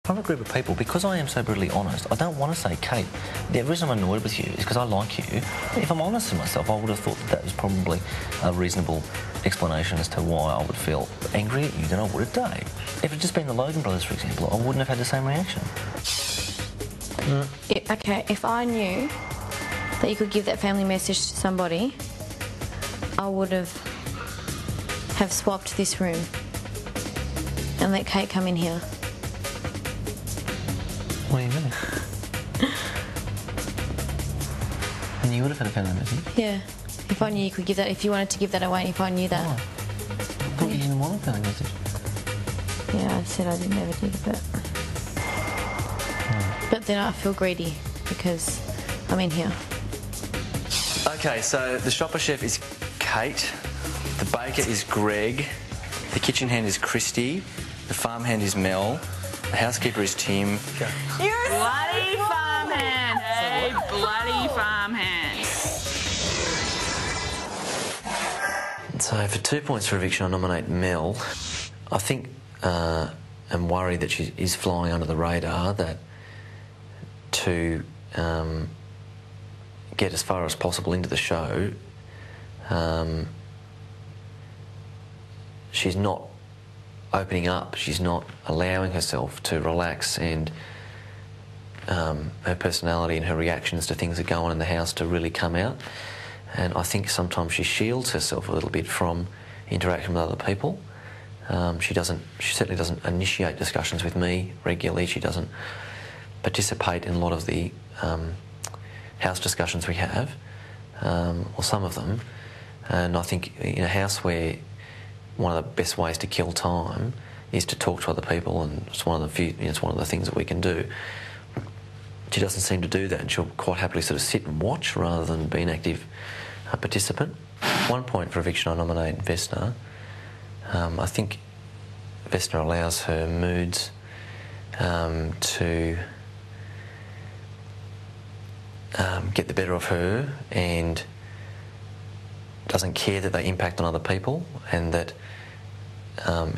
From a group of people, because I am so brutally honest, I don't want to say, Kate, the reason I'm annoyed with you is because I like you. If I'm honest with myself, I would have thought that was probably a reasonable explanation as to why I would feel angry at you than I would at Dave. If it had just been the Logan brothers, for example, I wouldn't have had the same reaction. Okay, if I knew that you could give that family message to somebody, I would have swapped this room and let Kate come in here. What do you mean? And you would have had a family message? Yeah. If I knew you could give that, if you wanted to give that away, if I knew that. Oh. I thought you didn't want a family message. Yeah, I said I didn't ever did, but... But then I feel greedy because I'm in here. Okay, so the shopper chef is Kate, the baker is Greg, the kitchen hand is Christy, the farm hand is Mel, the housekeeper is Tim. You're a bloody farmhand, hey? Bloody farmhand. So for 2 points for eviction, I nominate Mel. I think I'm worried that she is flying under the radar, that to get as far as possible into the show, she's not opening up, she's not allowing herself to relax, and her personality and her reactions to things that go on in the house to really come out. And I think sometimes she shields herself a little bit from interaction with other people. She certainly doesn't initiate discussions with me regularly. She doesn't participate in a lot of the house discussions we have, or some of them. And I think in a house where one of the best ways to kill time is to talk to other people, and it's one of the it's one of the things that we can do. She doesn't seem to do that, and she'll quite happily sort of sit and watch rather than be an active participant. 1 point for eviction, I nominate Vesna. I think Vesna allows her moods to get the better of her, and doesn't care that they impact on other people, and that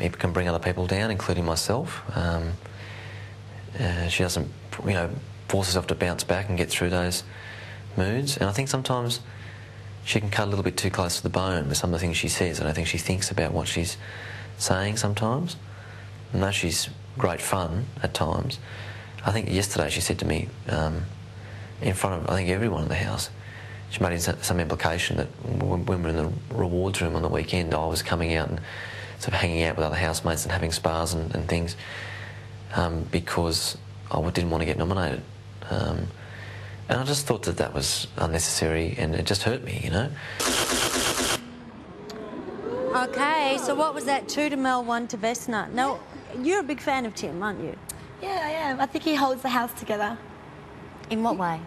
it can bring other people down, including myself. She doesn't, force herself to bounce back and get through those moods. And I think sometimes she can cut a little bit too close to the bone with some of the things she says. I don't think she thinks about what she's saying sometimes. And though she's great fun at times, I think yesterday she said to me, in front of, I think, everyone in the house, she made some implication that when we were in the rewards room on the weekend, I was coming out and sort of hanging out with other housemates and having spas and things, because I didn't want to get nominated. And I just thought that was unnecessary, and it just hurt me, Okay, so what was that? 2 to Mel, 1 to Vesna. No, you're a big fan of Tim, aren't you? Yeah, I am. I think he holds the house together. In what way?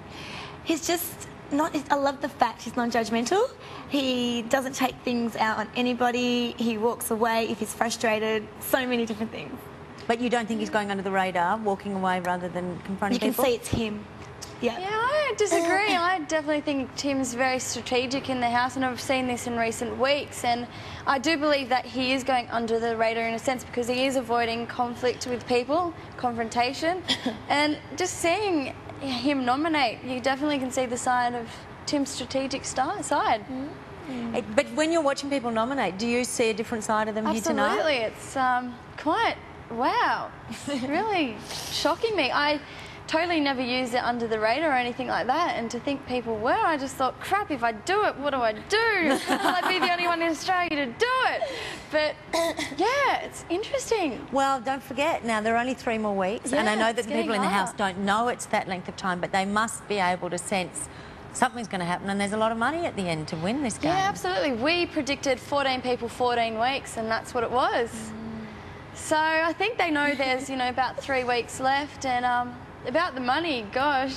He's just not... I love the fact he's non-judgmental. He doesn't take things out on anybody. He walks away if he's frustrated. So many different things. But you don't think he's going under the radar, walking away rather than confronting people? You can see it's him. Yeah. Yeah, I disagree. I definitely think Tim's very strategic in the house, and I've seen this in recent weeks, and I do believe that he is going under the radar in a sense because he is avoiding conflict with people, confrontation, and just seeing him nominate, you definitely can see the side of Tim's strategic side. But when you're watching people nominate, do you see a different side of them here tonight? Absolutely. It's quite... Wow, really shocking me. I totally never used it under the radar or anything like that, and to think people were, I just thought, crap, if I do it, what do I do? Will I be the only one in Australia to do it? But yeah, it's interesting. Well, don't forget, now there are only 3 more weeks, and I know that the people in the house don't know it's that length of time, but they must be able to sense something's going to happen, and there's a lot of money at the end to win this game. Yeah, absolutely. We predicted 14 people, 14 weeks, and that's what it was. So I think they know there's, about 3 weeks left, and about the money, gosh,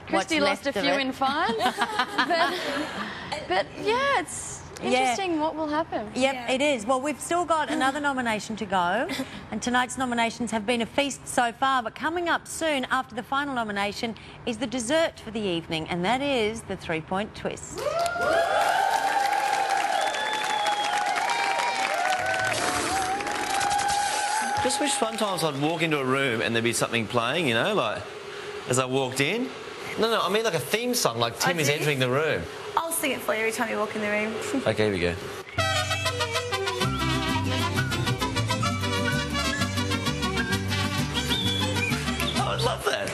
Christy lost a few in fines. but yeah, it's interesting what will happen. Yep, it is. Well, we've still got another nomination to go, and tonight's nominations have been a feast so far, but coming up soon after the final nomination is the dessert for the evening, and that is the 3-point twist. The just wish sometimes I'd walk into a room and there'd be something playing, you know, like as I walked in. No, I mean like a theme song, like Tim is entering the room. I'll sing it for you every time you walk in the room. Okay, here we go. Oh, I love that.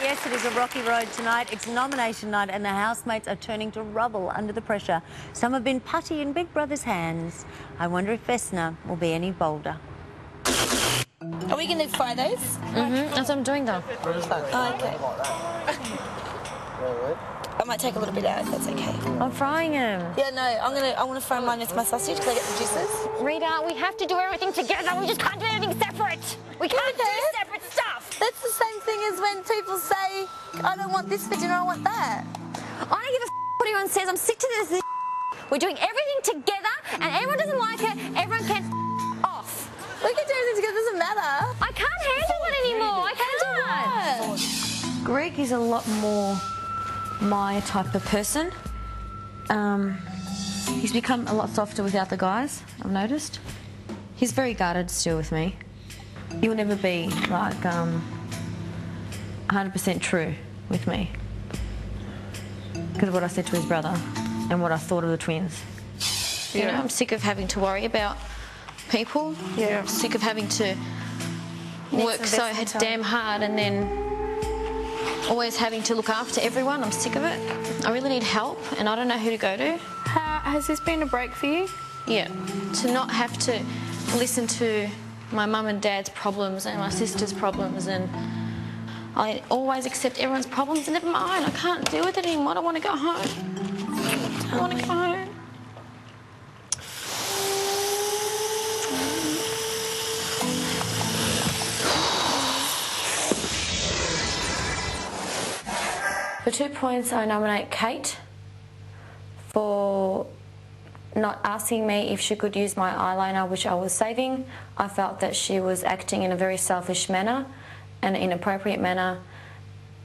Yes, it is a rocky road tonight. It's nomination night and the housemates are turning to rubble under the pressure. Some have been putty in Big Brother's hands. I wonder if Vesna will be any bolder. Are we going to fry those? That's what I'm doing though. Okay. I might take a little bit out if that's okay. I'm frying them. Yeah, no, I want to fry mine with my sausage because I get the juices. Rita, we have to do everything together. We just can't do anything separate. We can't do separate stuff. That's the same thing as when people say, I don't want this for dinner, I want that. I don't give a what anyone says. I'm sick to this. We're doing everything together, and everyone doesn't like it. Everyone can off. We can do everything together, it doesn't matter. I can't handle it anymore. I can't. Greg is a lot more my type of person. He's become a lot softer without the guys, I've noticed. He's very guarded still with me. He'll never be like 100% true with me because of what I said to his brother and what I thought of the twins. You know, I'm sick of having to worry about people. Yeah. I'm sick of having to work so damn hard and then always having to look after everyone. I'm sick of it. I really need help and I don't know who to go to. Has this been a break for you? Yeah. To not have to listen to my mum and dad's problems and my sister's problems, and I always accept everyone's problems and never mine. I can't deal with it anymore. I don't want to go home. I want to go home. For 2 points, I nominate Kate for not asking me if she could use my eyeliner, which I was saving. I felt that she was acting in a very selfish manner, an inappropriate manner,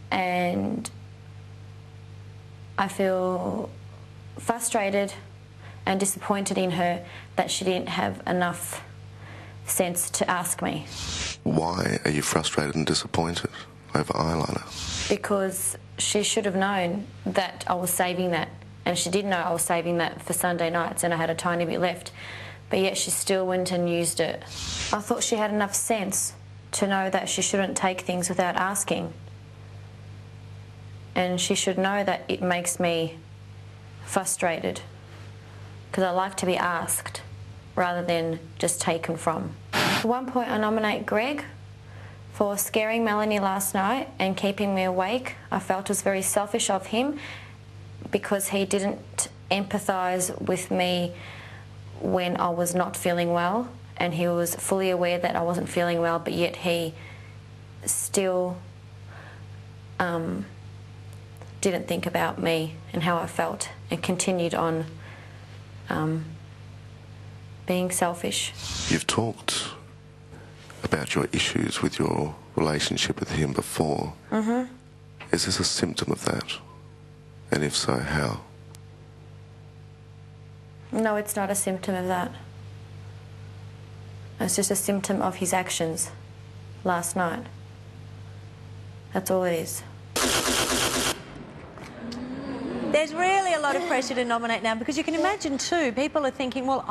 and I feel frustrated and disappointed in her that she didn't have enough sense to ask me. Why are you frustrated and disappointed over eyeliner? Because she should have known that I was saving that, and she did know I was saving that for Sunday nights and I had a tiny bit left, but yet she still went and used it. I thought she had enough sense to know that she shouldn't take things without asking, and she should know that it makes me frustrated because I like to be asked rather than just taken from. At one point I nominate Greg for scaring Melanie last night and keeping me awake. I felt it was very selfish of him because he didn't empathise with me when I was not feeling well, and he was fully aware that I wasn't feeling well, but yet he still didn't think about me and how I felt and continued on being selfish. You've talked about your issues with your relationship with him before. Mm-hmm. Is this a symptom of that? And if so, how? No, it's not a symptom of that. It's just a symptom of his actions last night. That's all it is. There's really a lot of pressure to nominate now because you can imagine too, people are thinking, well,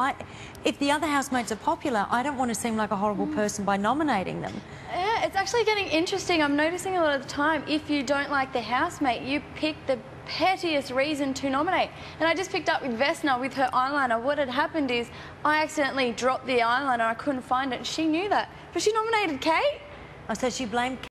if the other housemates are popular, I don't want to seem like a horrible person by nominating them. Yeah, it's actually getting interesting. I'm noticing a lot of the time, if you don't like the housemate, you pick the pettiest reason to nominate. And I just picked up with Vesna with her eyeliner. What had happened is I accidentally dropped the eyeliner. I couldn't find it. She knew that. But she nominated Kate. Oh, so she blamed